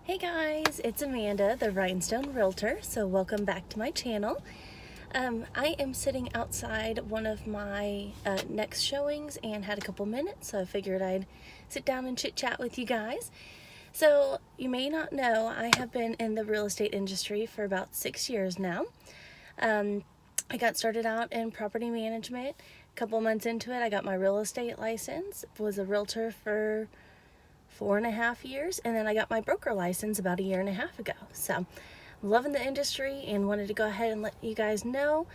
Hey guys, it's Amanda, the Rhinestone Realtor, so welcome back to my channel. I am sitting outside one of my next showings and had a couple minutes, so I figured I'd sit down and chit chat with you guys. So you may not know, I have been in the real estate industry for about 6 years now. I got started out in property management. A couple months into it, I got my real estate license, was a realtor for 4.5 years, and then I got my broker license about a year and a half ago. So I'm loving the industry and wanted to go ahead and let you guys know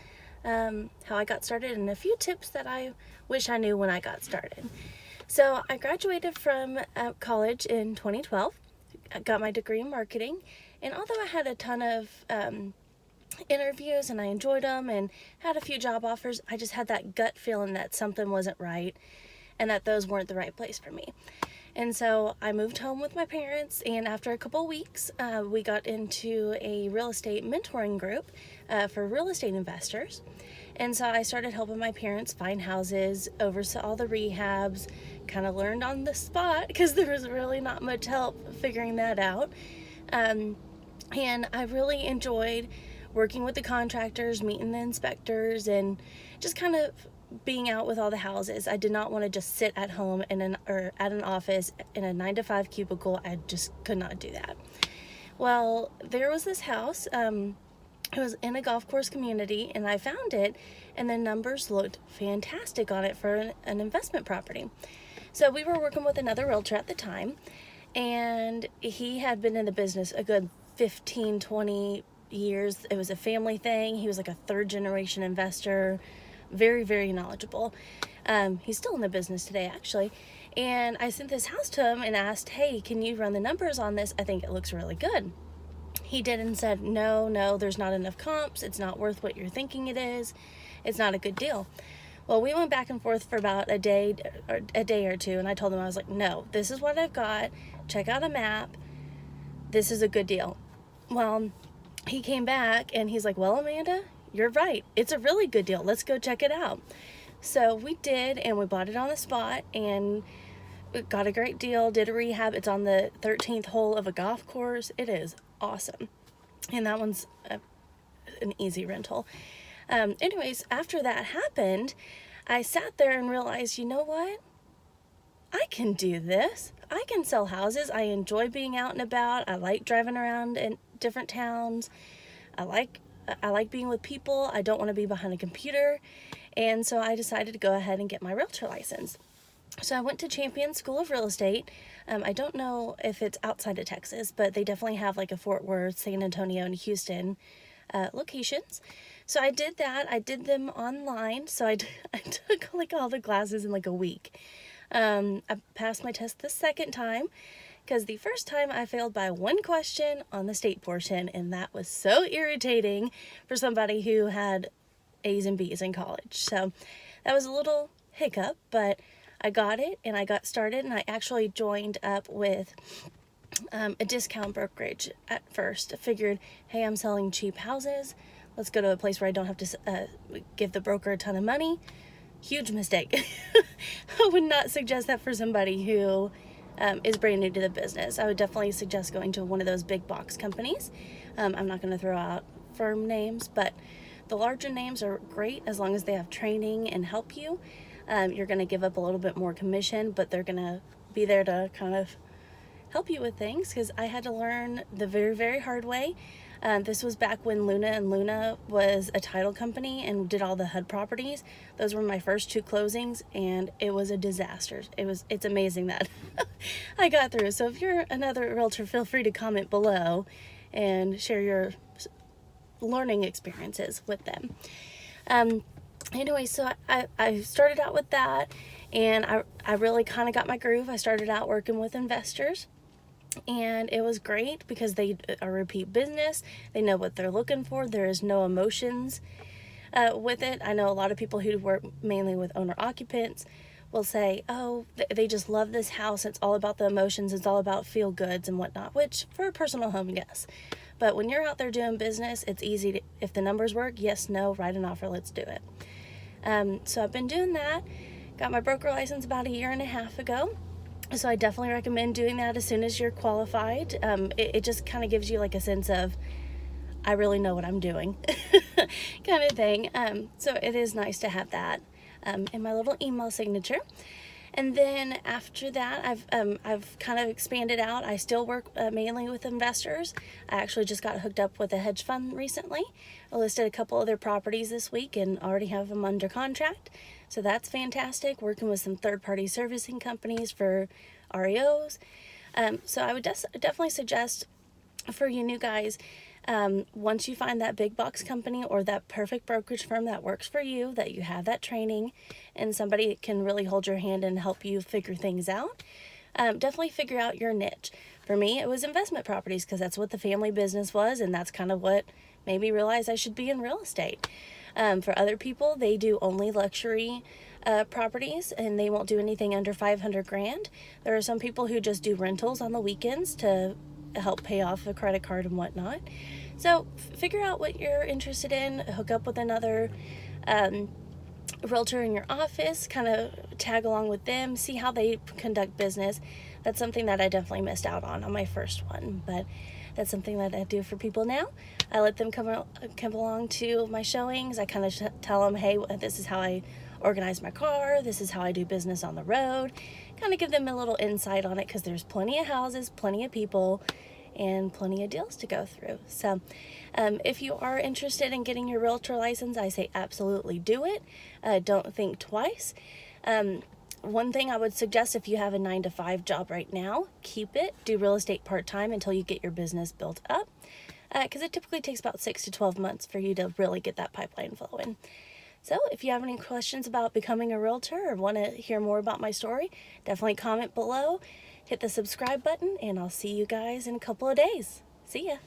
how I got started and a few tips that I wish I knew when I got started. So I graduated from college in 2012. I got my degree in marketing, and although I had a ton of interviews and I enjoyed them and had a few job offers, I just had that gut feeling that something wasn't right and that those weren't the right place for me. And so I moved home with my parents, and after a couple weeks, we got into a real estate mentoring group for real estate investors. And so I started helping my parents find houses, oversaw all the rehabs, kind of learned on the spot because there was really not much help figuring that out. And I really enjoyed working with the contractors, meeting the inspectors, and just kind of being out with all the houses. I did not want to just sit at home at an office in a 9-to-5 cubicle. I just could not do that. Well, there was this house. It was in a golf course community, and I found it, and the numbers looked fantastic on it for an investment property. So we were working with another realtor at the time, and he had been in the business a good 15, 20 years. It was a family thing. He was like a third generation investor, very, very knowledgeable. He's still in the business today, actually. And I sent this house to him and asked, hey, can you run the numbers on this? I think it looks really good. He did and said, no, there's not enough comps. It's not worth what you're thinking it is. It's not a good deal. Well, we went back and forth for about a day or two, and I told him, I was like, no, this is what I've got. Check out a map. This is a good deal. Well, he came back and he's like, well, Amanda, you're right. It's a really good deal. Let's go check it out. So we did, and we bought it on the spot and got a great deal, did a rehab. It's on the 13th hole of a golf course. It is awesome. And that one's an easy rental. Anyways, after that happened, I sat there and realized, you know what? I can do this. I can sell houses. I enjoy being out and about. I like driving around in different towns. I like being with people. I don't want to be behind a computer. And so I decided to go ahead and get my realtor license. So I went to Champion School of Real Estate. I don't know if it's outside of Texas, but they definitely have like a Fort Worth, San Antonio, and Houston locations. So I did that. I did them online. So I took like all the classes in like a week. I passed my test the second time, because the first time I failed by one question on the state portion, and that was so irritating for somebody who had A's and B's in college. So that was a little hiccup, but I got it and I got started, and I actually joined up with a discount brokerage at first. I figured, hey, I'm selling cheap houses. Let's go to a place where I don't have to give the broker a ton of money. Huge mistake. I would not suggest that for somebody who is brand new to the business. I would definitely suggest going to one of those big box companies. I'm not going to throw out firm names, but the larger names are great as long as they have training and help you. You're going to give up a little bit more commission, but they're going to be there to kind of help you with things, because I had to learn the very, very hard way. This was back when Luna was a title company and did all the HUD properties. Those were my first 2 closings, and it was a disaster. It's amazing that I got through. So if you're another realtor, feel free to comment below and share your learning experiences with them. Anyway, so I started out with that, and I really kind of got my groove. I started out working with investors, and it was great because they are repeat business. They know what they're looking for. There is no emotions with it. I know a lot of people who work mainly with owner occupants will say, oh, they just love this house. It's all about the emotions. It's all about feel goods and whatnot, which for a personal home, yes. But when you're out there doing business, it's easy to, if the numbers work, yes, no, write an offer, let's do it. So I've been doing that. Got my broker license about a year and a half ago. So I definitely recommend doing that as soon as you're qualified. It just kind of gives you like a sense of, I really know what I'm doing kind of thing. So it is nice to have that in my little email signature. And then after that, I've kind of expanded out. I still work mainly with investors. I actually just got hooked up with a hedge fund recently. I listed a couple other properties this week and already have them under contract. So that's fantastic. Working with some third-party servicing companies for REOs. So I would definitely suggest for you new guys, once you find that big box company or that perfect brokerage firm that works for you, that you have that training and somebody that can really hold your hand and help you figure things out, definitely figure out your niche. For me, it was investment properties because that's what the family business was, and that's kind of what made me realize I should be in real estate. For other people, they do only luxury properties and they won't do anything under 500 grand. There are some people who just do rentals on the weekends to help pay off a credit card and whatnot. So figure out what you're interested in, hook up with another realtor in your office, kind of tag along with them, see how they conduct business. That's something that I definitely missed out on my first one, but that's something that I do for people now. I let them come along to my showings. I kind of tell them, hey, this is how I organize my car, this is how I do business on the road, kind of give them a little insight on it because there's plenty of houses, plenty of people, and plenty of deals to go through. So if you are interested in getting your realtor license, I say absolutely do it. Don't think twice. One thing I would suggest, if you have a 9-to-5 job right now, keep it. Do real estate part-time until you get your business built up, because it typically takes about 6 to 12 months for you to really get that pipeline flowing. So if you have any questions about becoming a realtor or want to hear more about my story, definitely comment below, hit the subscribe button, and I'll see you guys in a couple of days. See ya.